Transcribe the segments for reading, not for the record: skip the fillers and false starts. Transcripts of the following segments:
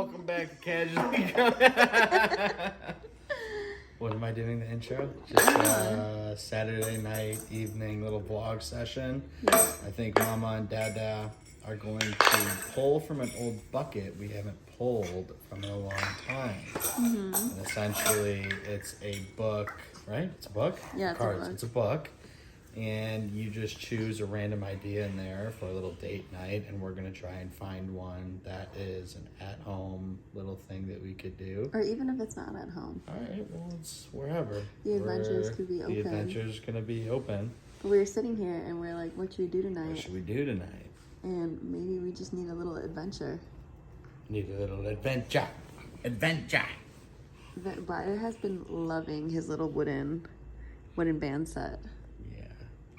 welcome back to Casually. What am I doing the intro? Just Saturday night, evening little vlog session. Yeah. I think Mama and Dada are going to pull from an old bucket we haven't pulled from in a long time. Mm-hmm. And essentially, it's a book, right? It's a book? Yeah, it's Cards. a book. It's a book. And you just choose a random idea in there for a little date night, and we're going to try and find one that is an at-home little thing that we could do. Or even if it's not at home. All right, well, it's wherever. The adventures could be The open. adventure's going to be open. We were sitting here and we're like, what should we do What tonight? should we do tonight? And maybe we just need a little adventure. Need a little adventure. Adventure. Briar has been loving his little wooden band set. Yeah.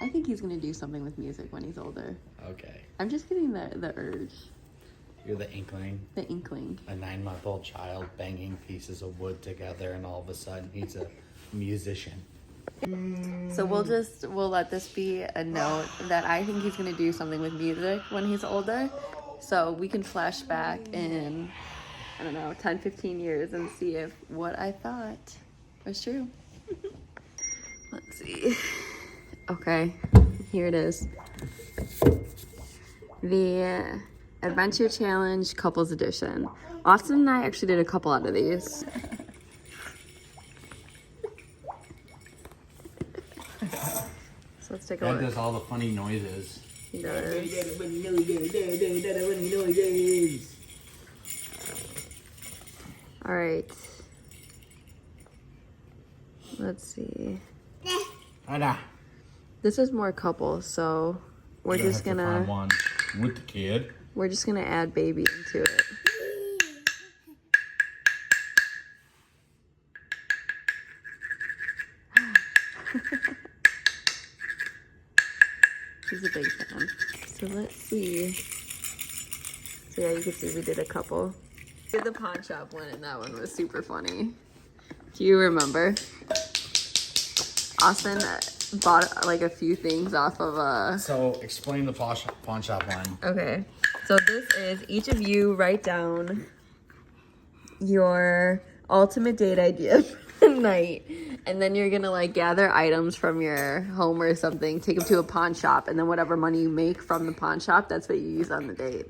I think he's gonna do something with music when he's older. Okay. I'm just getting the urge, You're the inkling. the inkling. A 9-month-old child banging pieces of wood together, and all of a sudden he's a musician. So we'll let this be a note that I think he's gonna do something with music when he's older. So we can flash back in, I don't know, 10, 15 years and see if what I thought was true. Let's see. Okay, here it is. The Adventure Challenge Couples Edition. Austin and I actually did a couple out of these. So let's take a Dad look. does all the funny noises. He does. All right. Let's see. Ada. This is more couple, so we're just Find gonna one with the kid. add baby into it. He's a big fan. So let's see. So yeah, you can see we did a couple. We did the pawn shop one, and that one was super funny. Do you remember? Austin bought like a few things off of So explain the pawn shop one. Okay, so this is each of you write down your ultimate date idea for the night, and then you're gonna like gather items from your home or something, take them to a pawn shop, and then whatever money you make from the pawn shop, that's what you use on the date.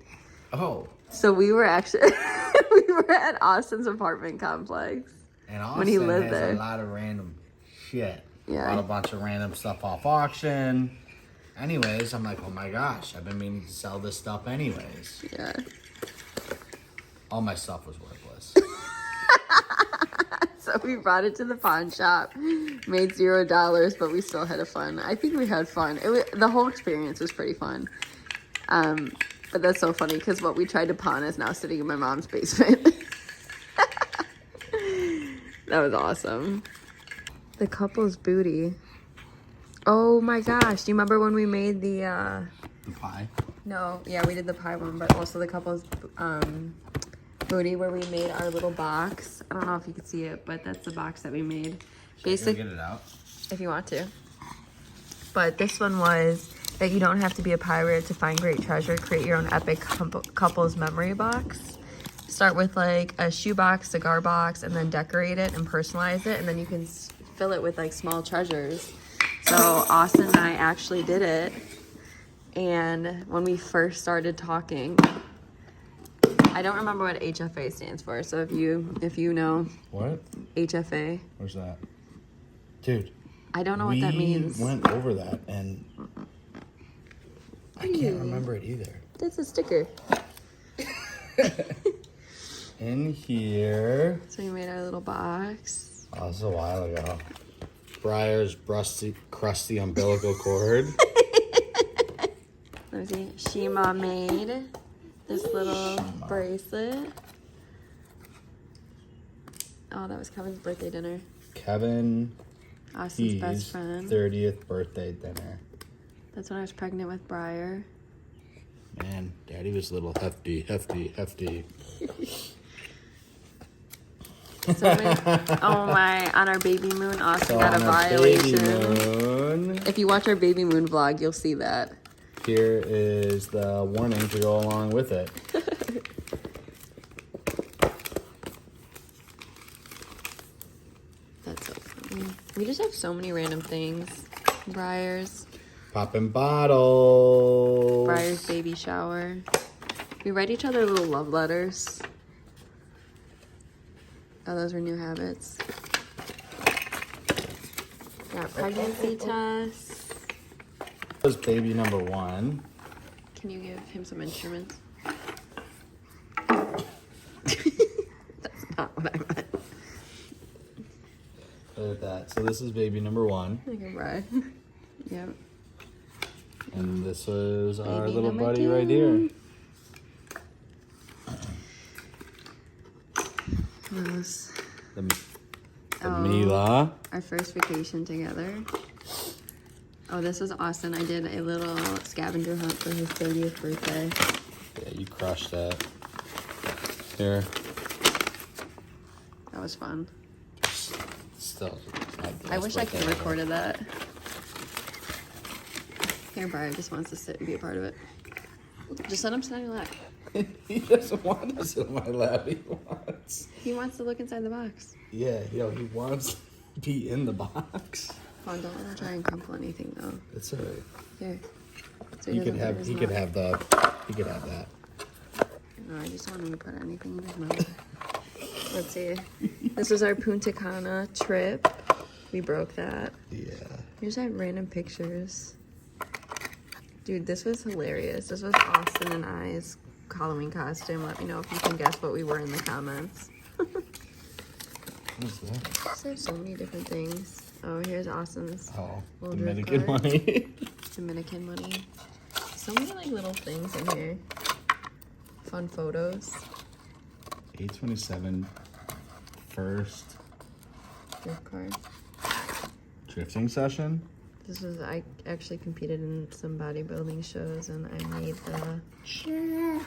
Oh. So we were actually we were at Austin's apartment complex. And Austin When he lived has there. a lot of random shit. Yeah. Bought a bunch of random stuff off auction. Anyways, I'm like, oh my gosh, I've been meaning to sell this stuff anyways. Yeah. All my stuff was worthless. So we brought it to the pawn shop, made $0, but we still had fun. I think we had fun. The whole experience was pretty fun. But that's so funny because what we tried to pawn is now sitting in my mom's basement. That was awesome. The couple's booty. Oh my gosh. Do you remember when we made the The pie. No, yeah, we did the pie one, but also the couple's booty where we made our little box. I don't know if you can see it, but that's the box that we made. Should I go get it out? If you want to. But this one was that you don't have to be a pirate to find great treasure. Create your own epic couple's memory box. Start with like a shoebox, cigar box, and then decorate it and personalize it. And then you can fill it with like small treasures. So Austin and I actually did it. And when we first started talking, I don't remember what HFA stands for. So if you know What? HFA, Where's that? Dude. I don't know what that means. We went over that and I can't remember it either. That's a sticker. In here. So we made our little box. Oh, this was a while ago. Briar's crusty umbilical cord. Let me see. Shima made this little bracelet. Oh, that was Kevin's birthday dinner. Kevin Austin's best friend. 30th birthday dinner. That's when I was pregnant with Briar. Man, Daddy was a little hefty. So oh my, on our baby moon, Austin So got a on our baby violation. moon, If you watch our baby moon vlog, you'll see that. here is the warning to go along with it. We just have so many random things. Briar's Popping bottles. baby shower. We write each other little love letters. Oh, those were new habits. Got pregnancy tests. That was baby number 1. Can you give him some instruments? That's not what I meant. Look at that. So this is baby number 1. Like a bride. Yep. And this was our Baby little number buddy 2. right here. Those. The Oh. Mila. Our first vacation together. Oh, this was Austin. I did a little scavenger hunt for his 30th birthday. Yeah, you crushed that. Here. That was fun. Still. I wish I could have recorded that. Here, Brian just wants to sit and be a part of it. Just let him sit on your lap. He doesn't want to sit on my lap. He wants to look inside the box. Yeah, he wants to be in the box. Oh, don't let him try and crumple anything though. It's alright. Here. So He doesn't could put have. his He could mouth. have the. He could have that. No, I just want him to put anything in his mouth. Let's see. This was our Punta Cana trip. We broke that. Yeah. Here's our random pictures. Dude, this was hilarious. This was Austin and I's Halloween costume. Let me know if you can guess what we were in the comments. What's that? Just have so many different things. Oh, here's Austin's Oh, Little Dominican drift card. money. Dominican money. So many like little things in here. Fun photos. 827. First Gift card. drifting session. This was, I actually competed in some bodybuilding shows and I made the,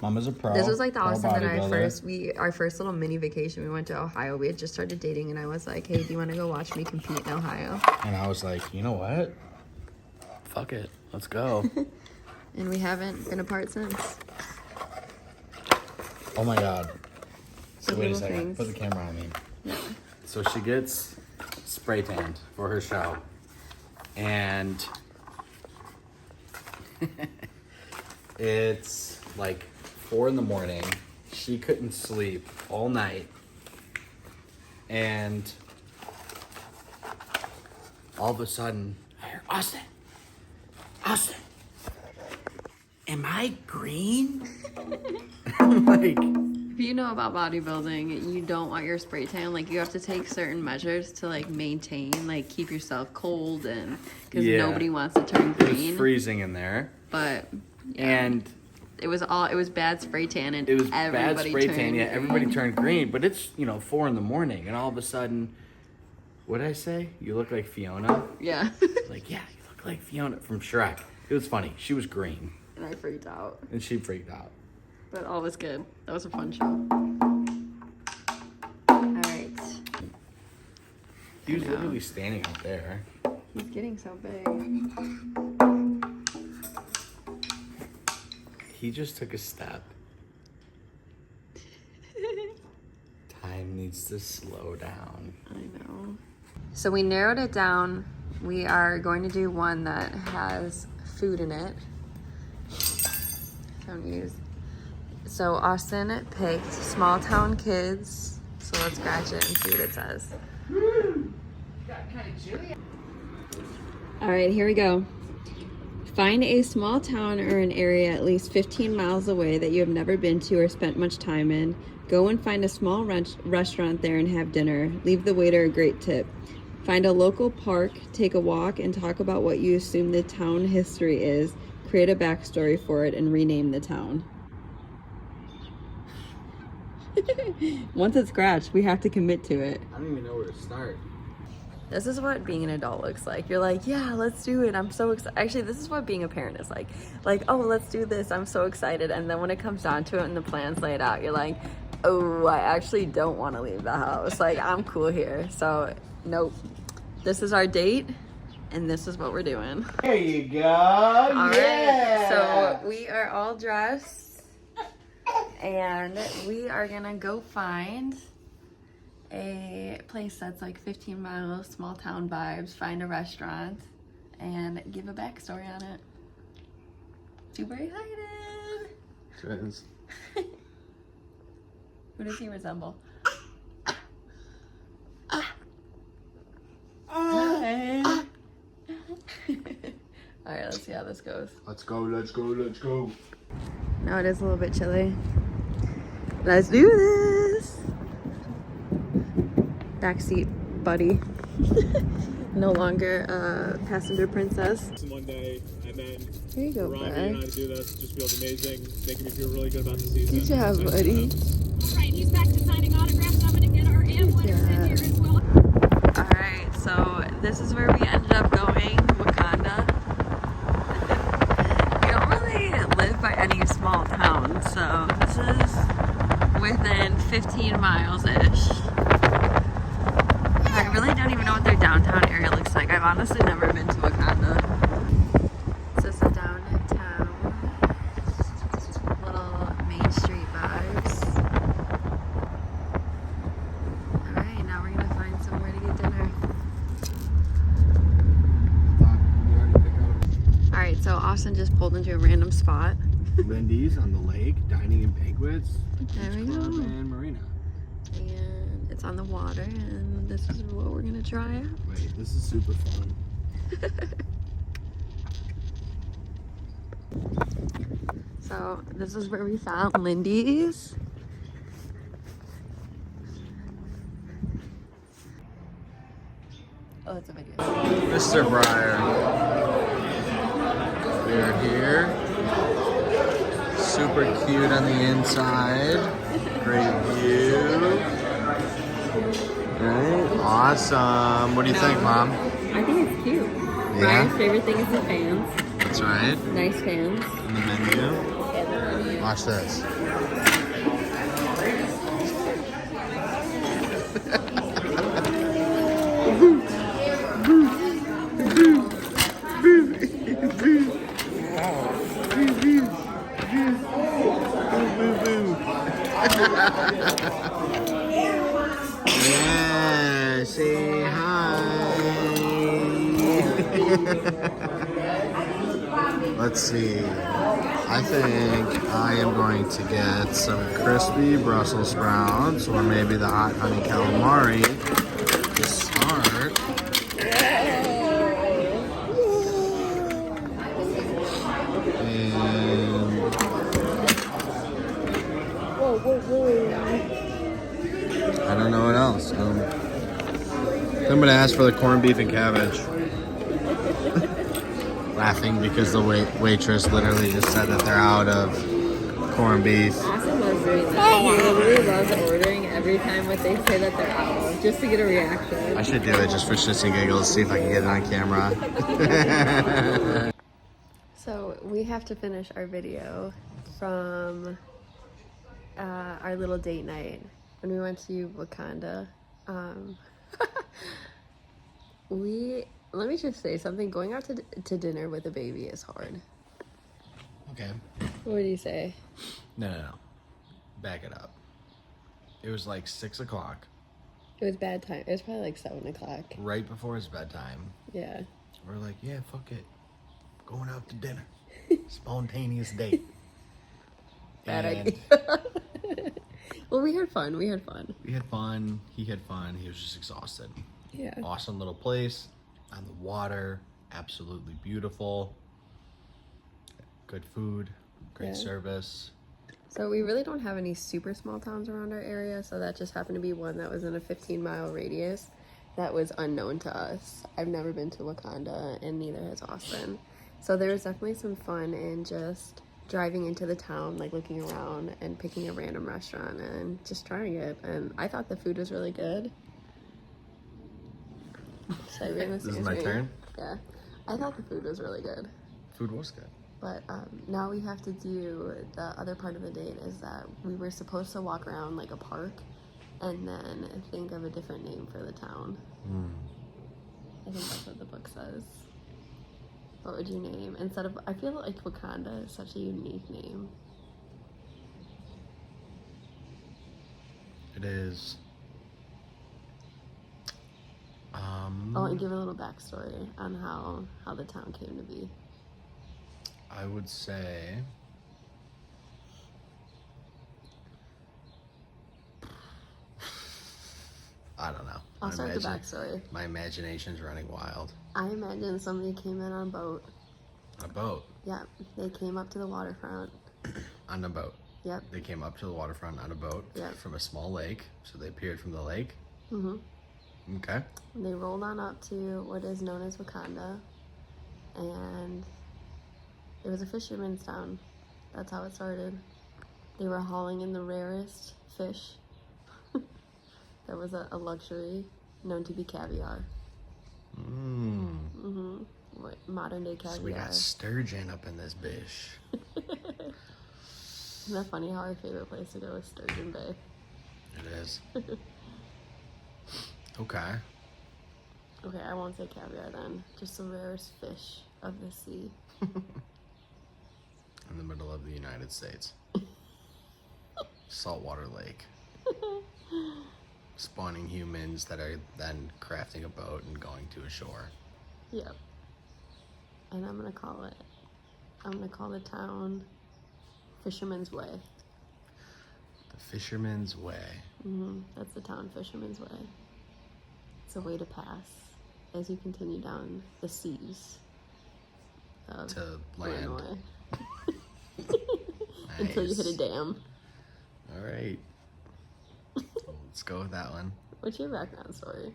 Mama's a pro. this was like the pro Austin and I bodybuilder. our first little mini vacation. We went to Ohio. We had just started dating and I was like, hey, do you want to go watch me compete in Ohio? And I was like, you know what? Fuck it. Let's go. And we haven't been apart since. Oh my god. So The wait a little second. things. Put the camera on me. Yeah. So she gets spray tanned for her show. And it's like 4 a.m. She couldn't sleep all night. And all of a sudden, I hear, Austin, am I green? I'm like, If you know about bodybuilding, you don't want your spray tan. Like you have to take certain measures to like maintain, like keep yourself cold and because Yeah. nobody wants to turn it was green. freezing in there. But And it was bad spray tan and it was bad everybody spray turned tan. Yeah, green. everybody turned green. But it's, 4 a.m. and all of a sudden, what did I say? You look like Fiona? Yeah. Like, yeah, you look like Fiona from Shrek. It was funny. She was green. And I freaked out. And she freaked out. But all was good. That was a fun show. Alright. He was I know. literally standing up there. He's getting so big. He just took a step. Time needs to slow down. I know. So we narrowed it down. We are going to do one that has food in it. Don't use. So Austin picked Small Town Kids. So let's scratch it and see what it says. All right, here we go. Find a small town or an area at least 15 miles away that you have never been to or spent much time in. Go and find a small restaurant there and have dinner. Leave the waiter a great tip. Find a local park, take a walk, and talk about what you assume the town history is. Create a backstory for it and rename the town. Once it's scratched, we have to commit to it. I don't even know where to start. This is what being an adult looks like. You're like, yeah, let's do it. I'm so excited. Actually, this is what being a parent is like. Like, oh, let's do this. I'm so excited. And then when it comes down to it and the plans laid out, you're like, oh, I actually don't want to leave the house. Like, I'm cool here. So, nope. This is our date, and this is what we're doing. There you go. All right. So we are all dressed, and we are gonna go find a place that's like 15 miles, small town vibes, find a restaurant, and give a backstory on it. Super excited! Twins. Who does he resemble? Alright, let's see how this goes. Let's go, let's go, let's go. Now it is a little bit chilly. Let's do this! Backseat buddy. No longer passenger princess. One day, and then Here you go, Robbie and I bud. to do this just feels amazing, making me feel really good about the season. Good job, buddy. All right, he's back to signing autographs. I'm going to get our AM winners in here as well. Alright, so this is where we ended up going, Wakanda. We don't really live by any small towns, so this is within 15 miles-ish. I really don't even know what their downtown area looks like. I've honestly never been to Wakanda. So it's a downtown, little Main Street vibes. Alright, now we're gonna find somewhere to get dinner. Alright, so Austin just pulled into a random spot. Lindy's on the lake, dining and banquets. There we Club go. and marina. And it's on the water, and this is what we're gonna try out. Wait, this is super fun. So this is where we found Lindy's. Oh, it's a video. Mr. Breyer. We are here. Super cute on the inside. Great view. Right? Awesome. What do you think, Mom? I think it's cute. Yeah? Brian's favorite thing is the fans. That's right. Nice fans. And the menu. Watch this. Yeah, say hi. Let's see. I think I am going to get some crispy Brussels sprouts or maybe the hot honey calamari to start. And I don't know what else. I'm gonna ask for the corned beef and cabbage. Laughing because the waitress literally just said that they're out of corned beef. Austin loves doing that. He literally loves ordering every time what they say that they're out of, just to get a reaction. I should do it just for shits and giggles, see if I can get it on camera. So we have to finish our video from our little date night when we went to Wakanda. Let me just say something. Going out to dinner with a baby is hard. Okay. What do you say? No. Back it up. It was like 6 o'clock, It was bad time. It was probably like 7 o'clock. right before his bedtime. Yeah. We're like, yeah, fuck it. Going out to dinner. Spontaneous date. Bad And idea. Well, we had fun. We had fun. We had fun. He had fun. He was just exhausted. Yeah. Awesome little place on the water. Absolutely beautiful. Good food. Great Yeah. service. So we really don't have any super small towns around our area, so that just happened to be one that was in a 15-mile radius that was unknown to us. I've never been to Wakanda, and neither has Austin. So there was definitely some fun in just driving into the town, like looking around and picking a random restaurant and just trying it. And I thought the food was really good. Should I bring this This is to my your turn? Yeah. I thought the food was really good. Food was good. But now we have to do the other part of the date is that we were supposed to walk around like a park and then think of a different name for the town. I think that's what the book says. What would you name? Instead of, I feel like Wakanda is such a unique name. It is. want to give a little backstory on how the town came to be. I would say I don't know. I'll start the backstory. My imagination's running wild. I imagine somebody came in on a boat. On a boat. Yep. They came up to the waterfront. On a boat. Yep. They came up to the waterfront on a boat Yep. from a small lake. So they appeared from the lake. Mm-hmm. Okay. They rolled on up to what is known as Wakanda, and it was a fisherman's town. That's how it started. They were hauling in the rarest fish. That was a luxury known to be caviar. Mmm. Modern day caviar. So we got sturgeon up in this bish. Isn't that funny how our favorite place to go is Sturgeon Bay? It is. Okay. Okay, I won't say caviar then. Just the rarest fish of the sea. In the middle of the United States. Saltwater lake. Spawning humans that are then crafting a boat and going to a shore. Yep. And I'm gonna call the town Fisherman's Way. The Fisherman's Way. That's the town, Fisherman's Way. It's a way to pass as you continue down the seas of To land. Illinois. Until you hit a dam. All right. Let's go with that one. What's your background story?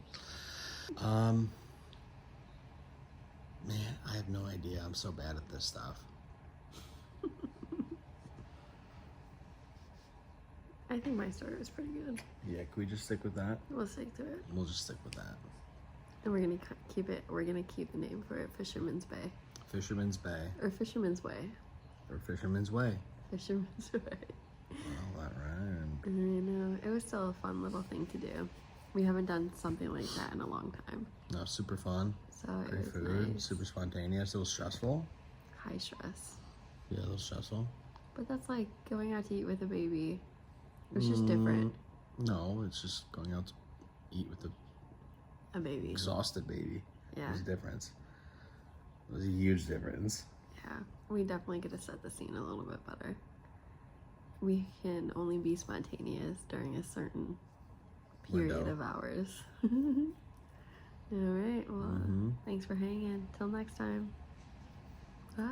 Man, I have no idea. I'm so bad at this stuff. I think my story was pretty good. Yeah, can we just stick with that? We'll stick to it. We'll just stick with that. And we're gonna keep it. We're gonna keep the name for it, Fisherman's Bay, Fisherman's Bay. or Fisherman's Way. Or Fisherman's Way. Fisherman's Way. Well, that rhymed. I know. It was still a fun little thing to do. We haven't done something like that in a long time. No, super fun. So Great it was food. nice. Super spontaneous. A little stressful. High stress. Yeah, a little stressful. But that's like going out to eat with a baby. It's just different. No, it's just going out to eat with the A baby. exhausted baby. Yeah. There's a difference. There's a huge difference. Yeah. We definitely get to set the scene a little bit better. We can only be spontaneous during a certain period Window. of hours. All right. Well, thanks for hanging. Till next time. Bye.